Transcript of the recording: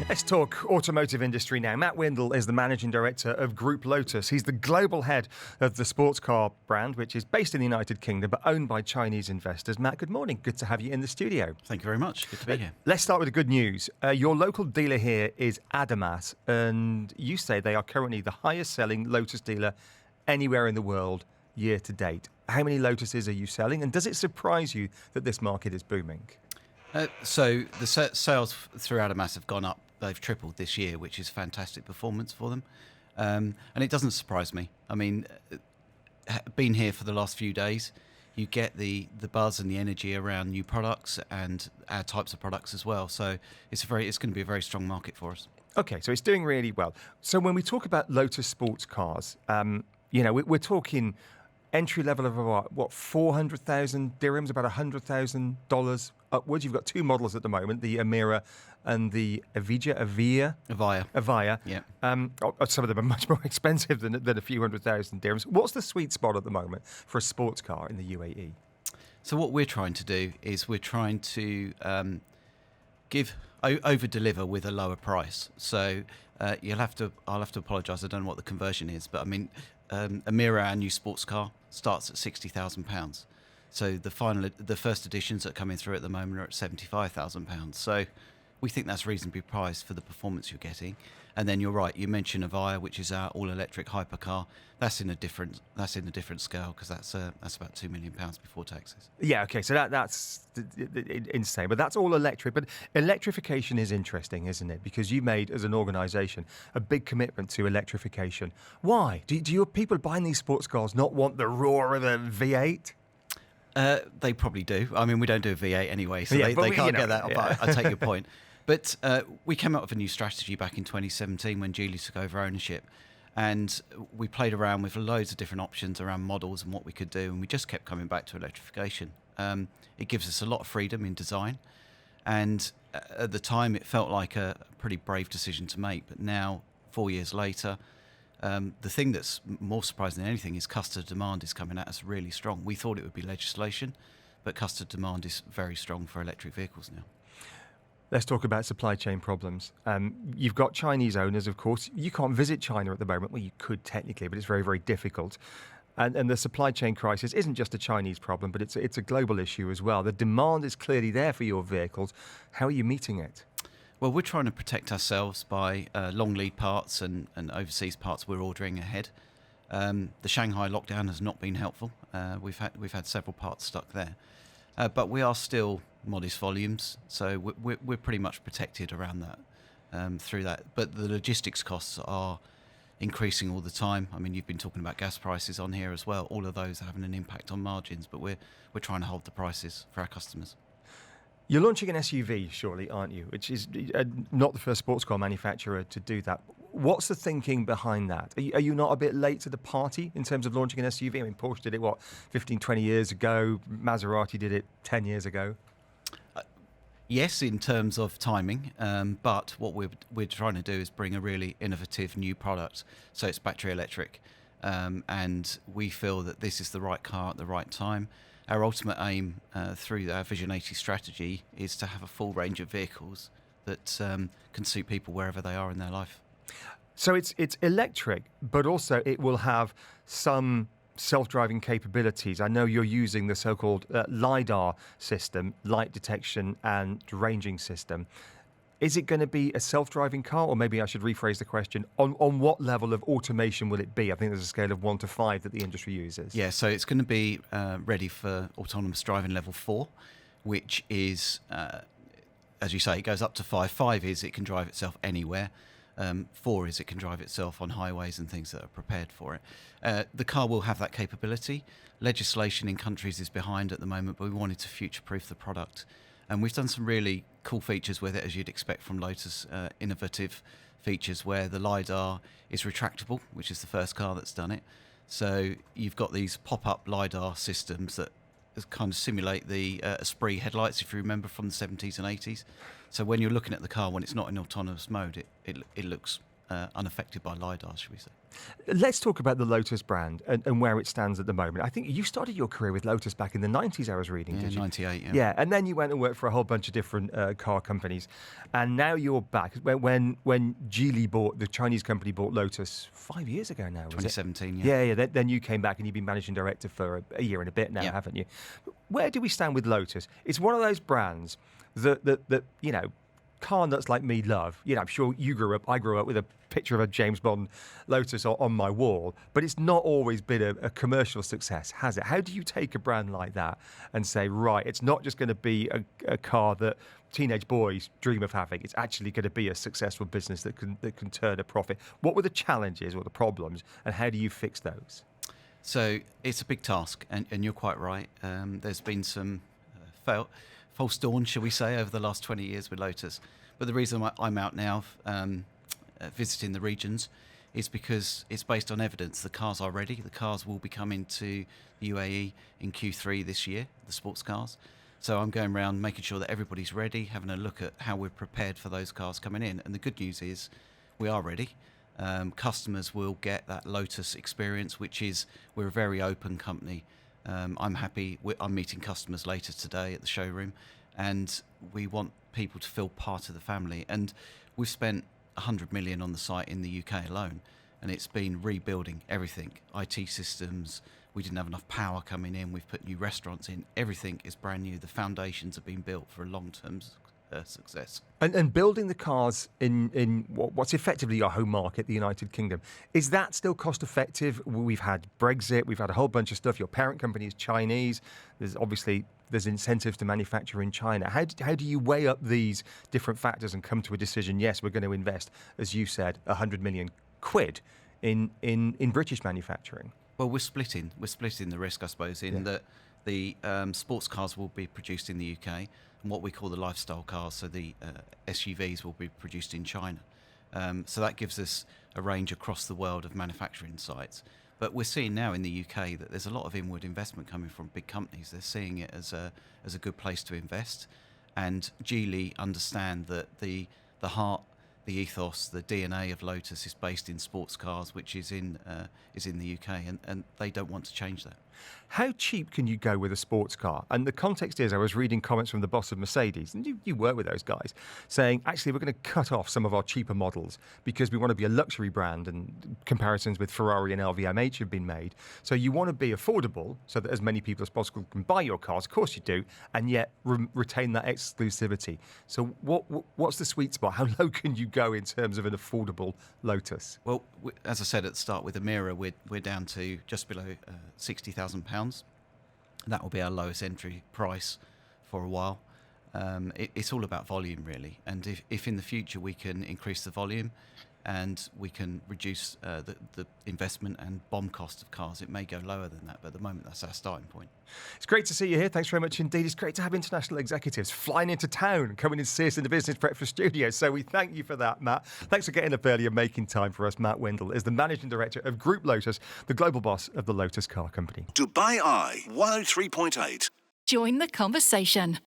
Let's talk automotive industry now. Matt Windle is the managing director of Group Lotus. He's the global head of the sports car brand, which is based in the United Kingdom but owned by Chinese investors. Matt, good morning. Good to have you in the studio. Thank you very much. Good to be here. Let's start with the good news. Your local dealer here is Adamas, and you say they are currently the highest selling Lotus dealer anywhere in the world year to date. How many Lotuses are you selling, and does it surprise you that this market is booming? So the sales through Adamas have gone up. They've tripled this year, which is fantastic performance for them. And it doesn't surprise me. I mean, been here for the last few days, you get the buzz and the energy around new products and our types of products as well. So it's going to be a very strong market for us. Okay, so it's doing really well. So when we talk about Lotus sports cars, we're talking entry level of what 400,000 dirhams, about $100,000 upwards. You've got two models at the moment, the Amira and the Avaya. Yeah. Some of them are much more expensive than a few 100,000 dirhams. What's the sweet spot at the moment for a sports car in the UAE? So what we're trying to do is we're trying to over deliver with a lower price. So I'll have to apologise. I don't know what the conversion is, but I mean, Amira, our new sports car, starts at £60,000. So the first editions that are coming through at the moment are at £75,000. So we think that's reasonably priced for the performance you're getting. And then you're right, you mentioned Avaya, which is our all-electric hypercar. That's in a different scale because that's about £2 million before taxes. Yeah, okay, so that's insane. But that's all electric. But electrification is interesting, isn't it? Because you made, as an organisation, a big commitment to electrification. Why? Do your people buying these sports cars not want the roar of a V8? They probably do. I mean, we don't do a V8 anyway, so yeah, they can't get that. Yeah. But I take your point. But we came up with a new strategy back in 2017 when Geely took over ownership. And we played around with loads of different options around models and what we could do. And we just kept coming back to electrification. It gives us a lot of freedom in design. And at the time, it felt like a pretty brave decision to make. But now, 4 years later, the thing that's more surprising than anything is customer demand is coming at us really strong. We thought it would be legislation, but customer demand is very strong for electric vehicles now. Let's talk about supply chain problems. You've got Chinese owners, of course. You can't visit China at the moment. Well, you could technically, but it's very, very difficult. And the supply chain crisis isn't just a Chinese problem, but it's a global issue as well. The demand is clearly there for your vehicles. How are you meeting it? Well, we're trying to protect ourselves by long lead parts and overseas parts we're ordering ahead. The Shanghai lockdown has not been helpful. We've had several parts stuck there. But we are still modest volumes, so we're pretty much protected around that, through that. But the logistics costs are increasing all the time. I mean, you've been talking about gas prices on here as well. All of those are having an impact on margins, but we're trying to hold the prices for our customers. You're launching an SUV, surely, aren't you? Which is not the first sports car manufacturer to do that. What's the thinking behind that? Are you not a bit late to the party in terms of launching an SUV? I mean, Porsche did it, 15, 20 years ago. Maserati did it 10 years ago. Yes, in terms of timing, but what we're trying to do is bring a really innovative new product. So it's battery electric, and we feel that this is the right car at the right time. Our ultimate aim through our Vision 80 strategy is to have a full range of vehicles that can suit people wherever they are in their life. So it's electric, but also it will have some self-driving capabilities. I know you're using the so-called LiDAR system, light detection and ranging system. Is it going to be a self-driving car? Or maybe I should rephrase the question. On what level of automation will it be? I think there's a scale of 1 to 5 that the industry uses. Yeah, so it's going to be ready for autonomous driving level 4, which is, as you say, it goes up to 5. 5 is it can drive itself anywhere. 4 is it can drive itself on highways and things that are prepared for it. The car will have that capability. Legislation in countries is behind at the moment, but we wanted to future-proof the product. And we've done some really cool features with it, as you'd expect from Lotus, innovative features where the LiDAR is retractable, which is the first car that's done it. So you've got these pop-up LiDAR systems that kind of simulate the Esprit headlights, if you remember, from the 70s and 80s. So when you're looking at the car, when it's not in autonomous mode, it looks unaffected by LiDAR, should we say. Let's talk about the Lotus brand and where it stands at the moment. I think you started your career with Lotus back in the 90s, I was reading, Yeah, did you? 98, yeah. Yeah, and then you went and worked for a whole bunch of different car companies. And now you're back. When Geely the Chinese company bought Lotus 5 years ago now, was it? 2017, yeah. Yeah. Then you came back and you've been managing director for a year and a bit now, Yeah. haven't you? Where do we stand with Lotus? It's one of those brands that car nuts like me love. I'm sure I grew up with a picture of a James Bond Lotus on my wall, but it's not always been a commercial success, has it? How do you take a brand like that and say, right, it's not just going to be a car that teenage boys dream of having, it's actually going to be a successful business that can turn a profit? What were the challenges or the problems, and how do you fix those? So it's a big task, and you're quite right. There's been some false dawn, shall we say, over the last 20 years with Lotus. But the reason I'm out now visiting the regions is because it's based on evidence. The cars are ready. The cars will be coming to the UAE in Q3 this year, the sports cars. So I'm going around making sure that everybody's ready, having a look at how we're prepared for those cars coming in. And the good news is we are ready. Customers will get that Lotus experience, which is, we're a very open company. I'm happy. I'm meeting customers later today at the showroom, and we want people to feel part of the family. And we've spent 100 million on the site in the UK alone, and it's been rebuilding everything. IT systems, we didn't have enough power coming in. We've put new restaurants in. Everything is brand new. The foundations have been built for a long-term success. And building the cars in what's effectively your home market, the United Kingdom, is that still cost effective? We've had Brexit, we've had a whole bunch of stuff. Your parent company is Chinese. There's incentives to manufacture in China. How do you weigh up these different factors and come to a decision? Yes, we're going to invest, as you said, 100 million quid in British manufacturing. Well, we're splitting the risk, I suppose, in that the sports cars will be produced in the UK, and what we call the lifestyle cars, so the SUVs, will be produced in China. So that gives us a range across the world of manufacturing sites. But we're seeing now in the UK that there's a lot of inward investment coming from big companies. They're seeing it as a good place to invest, and Geely understand that the heart, the ethos, the DNA of Lotus is based in sports cars, which is in the UK, and they don't want to change that. How cheap can you go with a sports car? And the context is, I was reading comments from the boss of Mercedes, and you work with those guys, saying, actually, we're going to cut off some of our cheaper models because we want to be a luxury brand, and comparisons with Ferrari and LVMH have been made. So you want to be affordable so that as many people as possible can buy your cars, of course you do, and yet retain that exclusivity. So what's the sweet spot? How low can you go in terms of an affordable Lotus? Well, as I said at the start, with the Mira, we're down to just below £60,000. That will be our lowest entry price for a while. It's all about volume, really. And if in the future we can increase the volume and we can reduce the investment and BOM cost of cars, it may go lower than that. But at the moment, that's our starting point. It's great to see you here. Thanks very much indeed. It's great to have international executives flying into town, coming in to see us in the Business Breakfast studio. So we thank you for that, Matt. Thanks for getting up early and making time for us. Matt Windle is the Managing Director of Group Lotus, the global boss of the Lotus Car Company. Dubai Eye 103.8. Join the conversation.